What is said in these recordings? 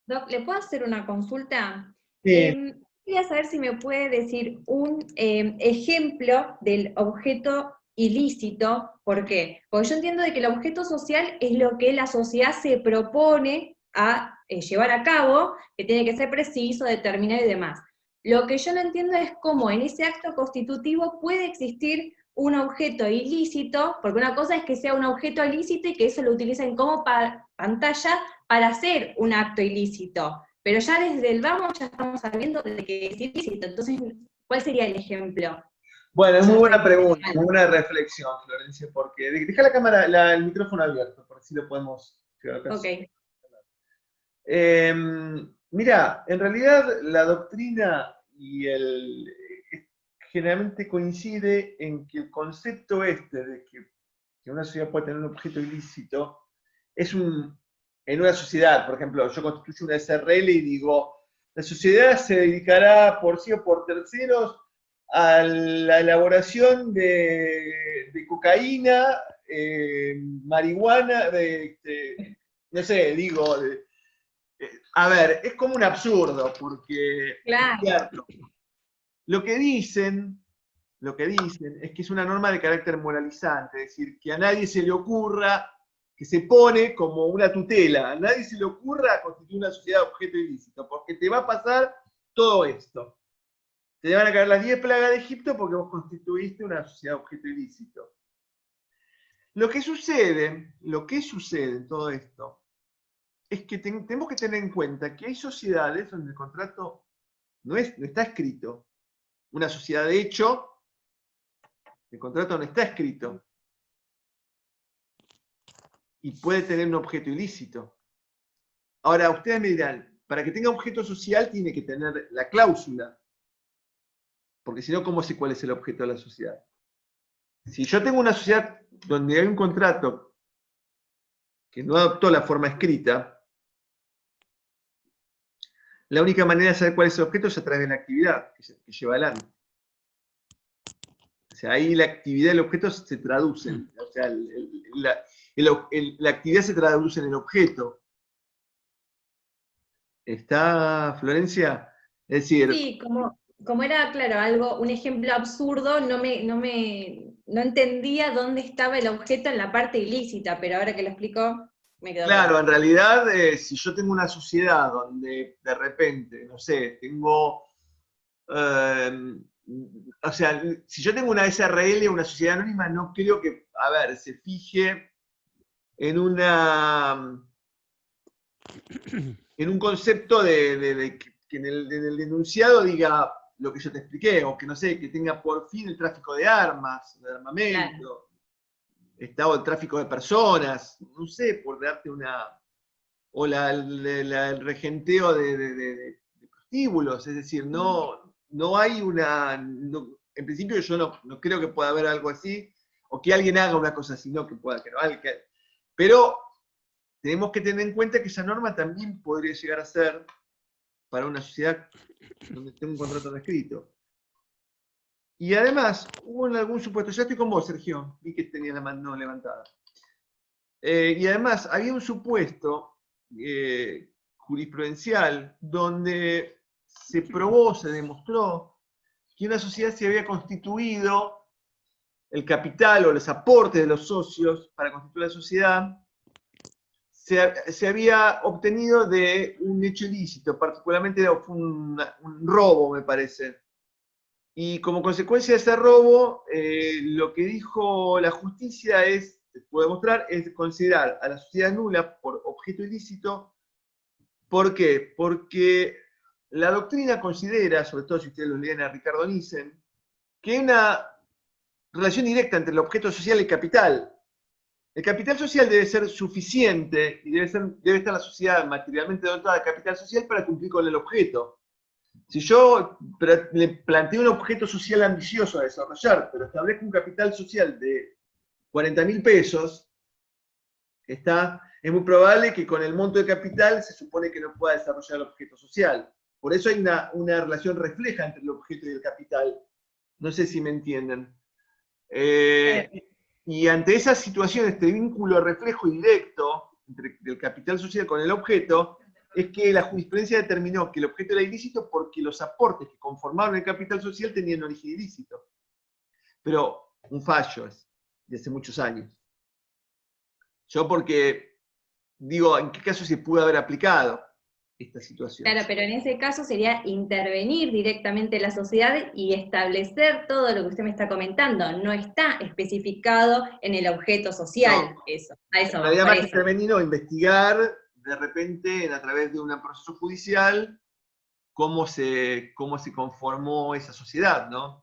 Doc, ¿le puedo hacer una consulta? Sí. Quería saber si me puede decir un ejemplo del objeto ilícito. ¿Por qué? Porque yo entiendo de que el objeto social es lo que la sociedad se propone a llevar a cabo, que tiene que ser preciso, determinado y demás. Lo que yo no entiendo es cómo en ese acto constitutivo puede existir un objeto ilícito, porque una cosa es que sea un objeto ilícito y que eso lo utilicen como pantalla para hacer un acto ilícito. Pero ya desde el vamos ya estamos sabiendo de que es ilícito. Entonces, ¿cuál sería el ejemplo? Bueno, es muy Yo buena soy pregunta, mal. muy buena reflexión, Florencia, porque deja la cámara, el micrófono abierto, por así lo podemos llegar a Ok. Mira, en realidad la doctrina generalmente coincide en que el concepto este de que una sociedad puede tener un objeto ilícito en una sociedad, por ejemplo, yo constituyo una SRL y digo, la sociedad se dedicará por sí o por terceros a la elaboración de cocaína, marihuana, no sé, digo, a ver, es como un absurdo, porque es Claro. cierto. Lo que dicen es que es una norma de carácter moralizante, es decir, que a nadie se le ocurra, que se pone como una tutela, a nadie se le ocurra constituir una sociedad de objeto ilícito, porque te va a pasar todo esto. Te van a caer las 10 plagas de Egipto porque vos constituiste una sociedad de objeto ilícito. Lo que sucede en todo esto, es que tenemos que tener en cuenta que hay sociedades donde el contrato no está escrito. Una sociedad de hecho, el contrato no está escrito. Y puede tener un objeto ilícito. Ahora, ustedes me dirán, para que tenga objeto social tiene que tener la cláusula. Porque si no, ¿cómo sé cuál es el objeto de la sociedad? Si yo tengo una sociedad donde hay un contrato que no adoptó la forma escrita, la única manera de saber cuál es el objeto es a través de la actividad que lleva adelante. O sea, ahí la actividad y el objeto se traducen. O sea, la actividad se traduce en el objeto. ¿Está, Florencia? Es decir, Sí, como era, claro, un ejemplo absurdo, no entendía dónde estaba el objeto en la parte ilícita, pero ahora que lo explico, me quedó claro, claro. en realidad, si yo tengo una sociedad donde de repente, no sé, tengo, o sea, si yo tengo una SRL, una sociedad anónima, no creo que, a ver, se fije en en un concepto de que en el denunciado diga lo que yo te expliqué, o que no sé, que tenga por fin el tráfico de armas, de Claro. armamento, o el tráfico de personas, no sé, por darte o el regenteo de prostíbulos, es decir, no hay en principio yo no creo que pueda haber algo así, o que alguien haga una cosa así, no que pueda, que no, pero tenemos que tener en cuenta que esa norma también podría llegar a ser para una sociedad donde tenga un contrato no escrito. Y además, hubo en algún supuesto, ya estoy con vos, Sergio, vi que tenía la mano levantada. Y además, había un supuesto jurisprudencial donde se probó, se demostró que una sociedad se había constituido, el capital o los aportes de los socios para constituir la sociedad, se había obtenido de un hecho ilícito, particularmente fue un robo, me parece. Y como consecuencia de ese robo, lo que dijo la justicia es, puedo demostrar, es considerar a la sociedad nula por objeto ilícito. ¿Por qué? Porque la doctrina considera, sobre todo si ustedes lo leen a Ricardo Nissen, que hay una relación directa entre el objeto social y el capital. El capital social debe ser suficiente y debe estar la sociedad materialmente dotada de capital social para cumplir con el objeto. Si yo le planteo un objeto social ambicioso a desarrollar, pero establezco un capital social de 40.000 pesos, es muy probable que con el monto de capital se supone que no pueda desarrollar el objeto social. Por eso hay una relación refleja entre el objeto y el capital. No sé si me entienden. Y ante esa situación, este vínculo reflejo y directo entre el capital social con el objeto, es que la jurisprudencia determinó que el objeto era ilícito porque los aportes que conformaban el capital social tenían origen ilícito. Pero un fallo es de hace muchos años. Yo porque digo, ¿en qué caso se pudo haber aplicado esta situación? Claro, pero en ese caso sería intervenir directamente en la sociedad y establecer todo lo que usted me está comentando. No está especificado en el objeto social, No, eso, a eso en va, realidad por más que eso. intervenir o investigar, de repente, a través de un proceso judicial, cómo se conformó esa sociedad, ¿no?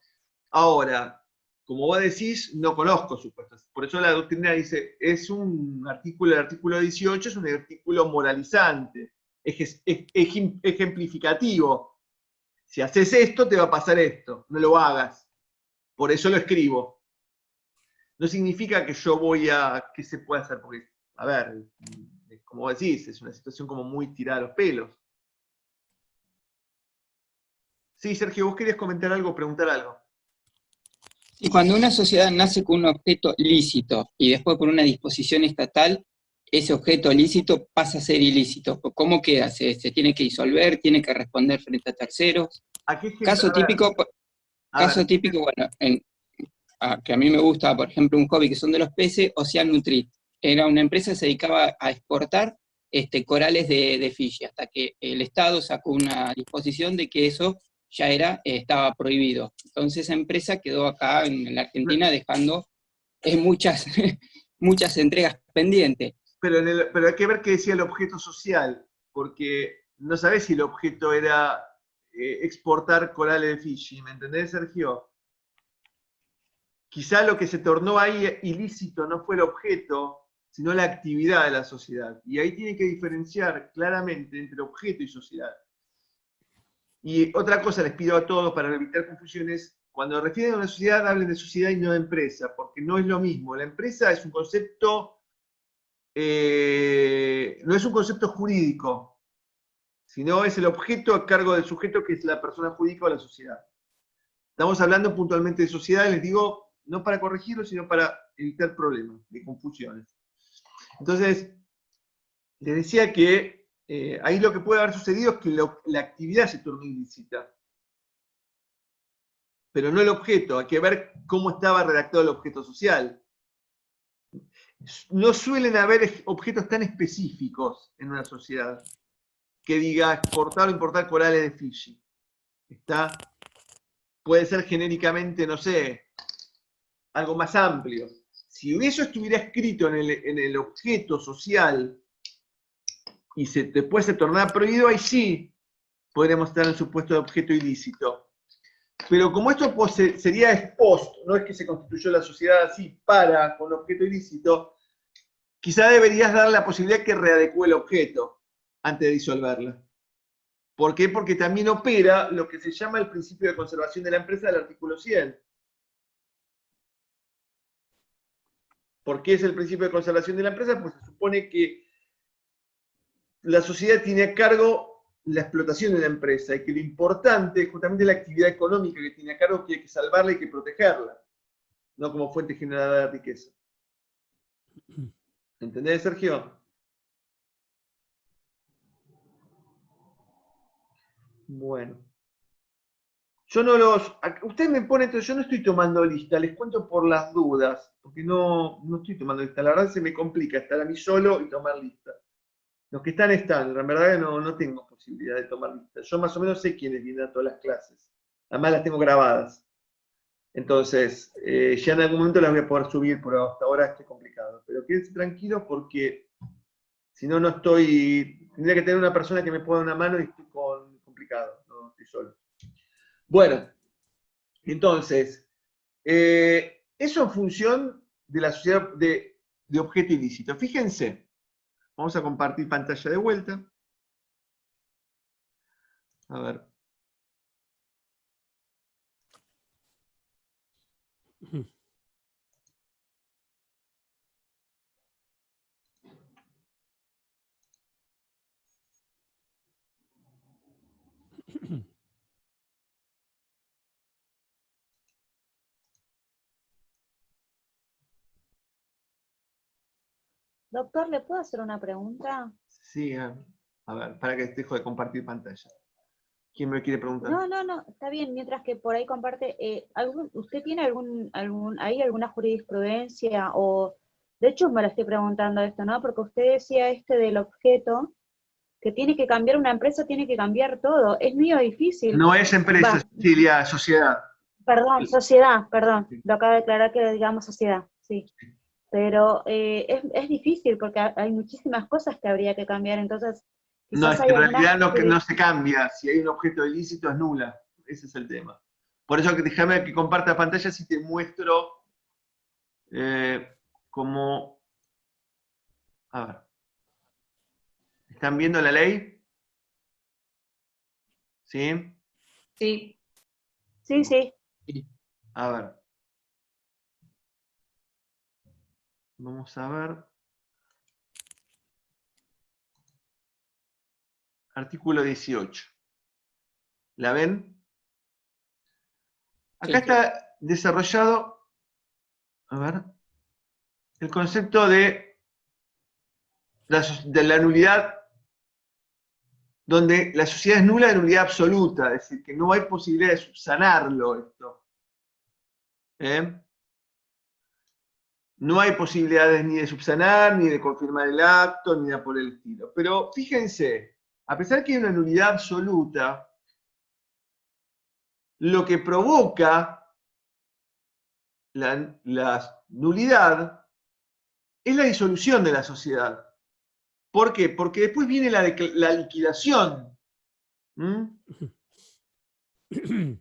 Ahora, como vos decís, no conozco supuestos. Por eso la doctrina dice, es un artículo, el artículo 18 es un artículo moralizante, ejemplificativo. Si haces esto, te va a pasar esto, no lo hagas. Por eso lo escribo. No significa que yo voy a, que se puede hacer, porque, a ver, como vos decís, es una situación como muy tirada a los pelos. Sí, Sergio, vos querías comentar algo, preguntar algo. Y cuando una sociedad nace con un objeto lícito y después por una disposición estatal, ese objeto lícito pasa a ser ilícito. ¿Cómo queda? ¿Se tiene que disolver? ¿Tiene que responder frente a terceros? ¿A qué ejemplo? Caso típico, A ver, bueno, que a mí me gusta, por ejemplo, un hobby que son de los peces, Ocean Nutrit. Era una empresa que se dedicaba a exportar corales de Fiji, hasta que el Estado sacó una disposición de que eso ya estaba prohibido. Entonces esa empresa quedó acá en la Argentina dejando muchas, muchas entregas pendientes. pero hay que ver qué decía el objeto social, porque no sabés si el objeto era exportar corales de Fiji, ¿me entendés, Sergio? Quizá lo que se tornó ahí ilícito no fue el objeto, sino la actividad de la sociedad. Y ahí tiene que diferenciar claramente entre objeto y sociedad. Y otra cosa les pido a todos para evitar confusiones, cuando refieren a una sociedad, hablen de sociedad y no de empresa, porque no es lo mismo. La empresa es un concepto, no es un concepto jurídico, sino es el objeto a cargo del sujeto que es la persona jurídica o la sociedad. Estamos hablando puntualmente de sociedad, les digo, no para corregirlo, sino para evitar problemas de confusiones. Entonces, les decía que ahí lo que puede haber sucedido es que la actividad se tornó ilícita, pero no el objeto. Hay que ver cómo estaba redactado el objeto social. No suelen haber objetos tan específicos en una sociedad que diga exportar o importar corales de Fiji. ¿Está? Puede ser genéricamente, no sé, algo más amplio. Si eso estuviera escrito en el objeto social y después se tornara prohibido, ahí sí podríamos estar en el supuesto de objeto ilícito. Pero como esto sería ex post, no es que se constituyó la sociedad así con objeto ilícito, quizá deberías dar la posibilidad que readecue el objeto antes de disolverla. ¿Por qué? Porque también opera lo que se llama el principio de conservación de la empresa del artículo 100. ¿Por qué es el principio de conservación de la empresa? Pues se supone que la sociedad tiene a cargo la explotación de la empresa y que lo importante es justamente la actividad económica que tiene a cargo, que hay que salvarla y que protegerla, no como fuente generadora de riqueza. ¿Entendés, Sergio? Bueno. Yo no Ustedes me ponen, entonces yo no estoy tomando lista, les cuento por las dudas, porque no estoy tomando lista. La verdad se me complica estar a mí solo y tomar lista. Los que están, la verdad que no tengo posibilidad de tomar lista. Yo más o menos sé quiénes vienen a todas las clases. Además las tengo grabadas. Entonces, ya en algún momento las voy a poder subir, pero hasta ahora estoy complicado. Pero quédense tranquilos porque si no, no estoy. Tendría que tener una persona que me pueda dar una mano y estoy complicado. No estoy solo. Bueno, entonces, eso en función de la sociedad de objeto ilícito. Fíjense, vamos a compartir pantalla de vuelta. A ver. Doctor, ¿le puedo hacer una pregunta? Sí, A ver, para que dejo de compartir pantalla. ¿Quién me quiere preguntar? No, está bien, mientras que por ahí comparte, ¿usted tiene ahí alguna jurisprudencia o, de hecho me lo estoy preguntando esto, ¿no? Porque usted decía del objeto, que tiene que cambiar una empresa, tiene que cambiar todo, es medio difícil. No es empresa, Va, Cecilia, sociedad. perdón, sociedad, perdón, lo acaba de aclarar que digamos sociedad, sí. Pero es difícil porque hay muchísimas cosas que habría que cambiar, entonces No, quizás es que hay en algunas realidad no se cambia. Si hay un objeto ilícito es nula. Ese es el tema. Por eso déjame que comparta pantalla si te muestro cómo... A ver. ¿Están viendo la ley? ¿Sí? Sí. Sí, sí. A ver. Vamos a ver. Artículo 18. ¿La ven? Acá Sí. está desarrollado, a ver, el concepto de la nulidad, donde la sociedad es nula de nulidad absoluta, es decir, que no hay posibilidad de subsanarlo esto. No hay posibilidades ni de subsanar, ni de confirmar el acto, ni nada por el estilo. Pero fíjense, a pesar que hay una nulidad absoluta, lo que provoca la nulidad es la disolución de la sociedad. ¿Por qué? Porque después viene la liquidación.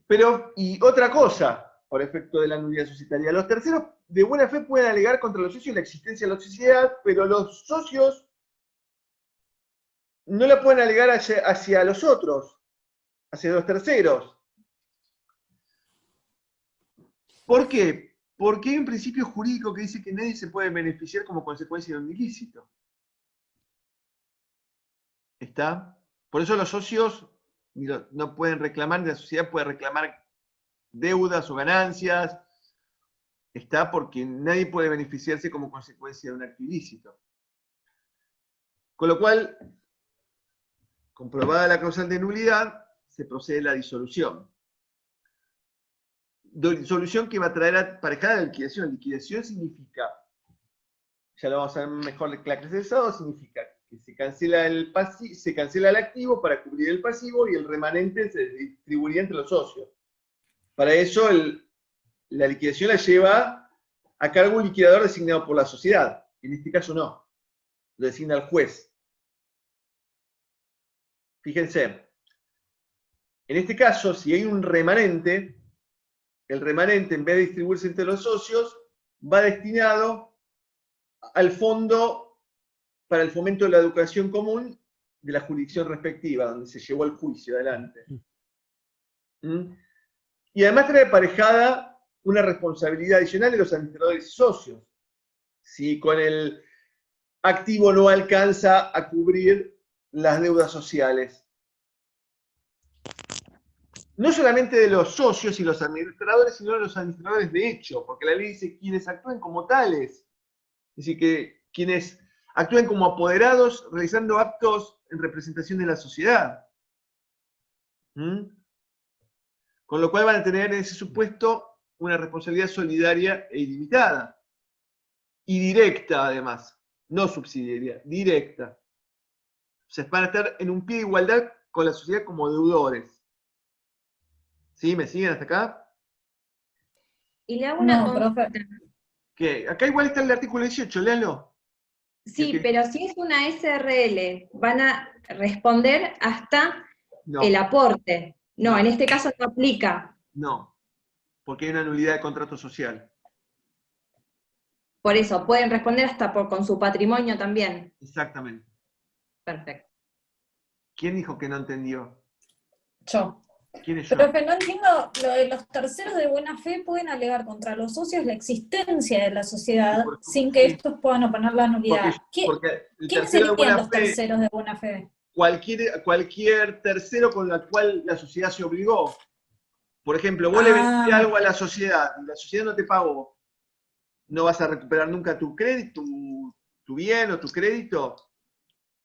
Pero, y otra cosa, por efecto de la nulidad societaria, los terceros de buena fe pueden alegar contra los socios la existencia de la sociedad, pero los socios no la pueden alegar hacia los otros, hacia los terceros. ¿Por qué? Porque hay un principio jurídico que dice que nadie se puede beneficiar como consecuencia de un ilícito. ¿Está? Por eso los socios no pueden reclamar, ni la sociedad puede reclamar deudas o ganancias. Está porque nadie puede beneficiarse como consecuencia de un acto ilícito. Con lo cual, comprobada la causal de nulidad, se procede a la disolución. Disolución que va a traer aparejada la liquidación. Liquidación significa, ya lo vamos a ver mejor la clase de estado, significa que se cancela el activo para cubrir el pasivo y el remanente se distribuiría entre los socios. Para eso la liquidación la lleva a cargo un liquidador designado por la sociedad. En este caso no, lo designa el juez. Fíjense, en este caso, si hay un remanente, el remanente, en vez de distribuirse entre los socios, va destinado al fondo para el fomento de la educación común de la jurisdicción respectiva, donde se llevó el juicio adelante. Y además trae aparejada una responsabilidad adicional de los administradores y socios. Si con el activo no alcanza a cubrir las deudas sociales. No solamente de los socios y los administradores, sino de los administradores de hecho, porque la ley dice quienes actúen como tales. Es decir, que quienes actúen como apoderados realizando actos en representación de la sociedad. Con lo cual van a tener en ese supuesto una responsabilidad solidaria e ilimitada. Y directa, además. No subsidiaria, directa. O sea, van a estar en un pie de igualdad con la sociedad como deudores. ¿Sí? ¿Me siguen hasta acá? Y le hago una consulta. ¿Qué? Acá igual está el artículo 18, léanlo. Sí, pero si es una SRL, van a responder hasta No, el aporte. No, No. en este caso no aplica. no, porque hay una nulidad de contrato social. Por eso, pueden responder hasta con su patrimonio también. Exactamente. Perfecto. ¿Quién dijo que no entendió? Yo. ¿Quién es yo? Pero que no entiendo, lo de los terceros de buena fe pueden alegar contra los socios la existencia de la sociedad sin que estos puedan oponer la nulidad. Porque el ¿Quiénes tercero de serían buena los fe, terceros de buena fe? cualquier tercero con el cual la sociedad se obligó. Por ejemplo, vos le vendiste algo a la sociedad y la sociedad no te pagó. No vas a recuperar nunca tu crédito, tu bien o tu crédito.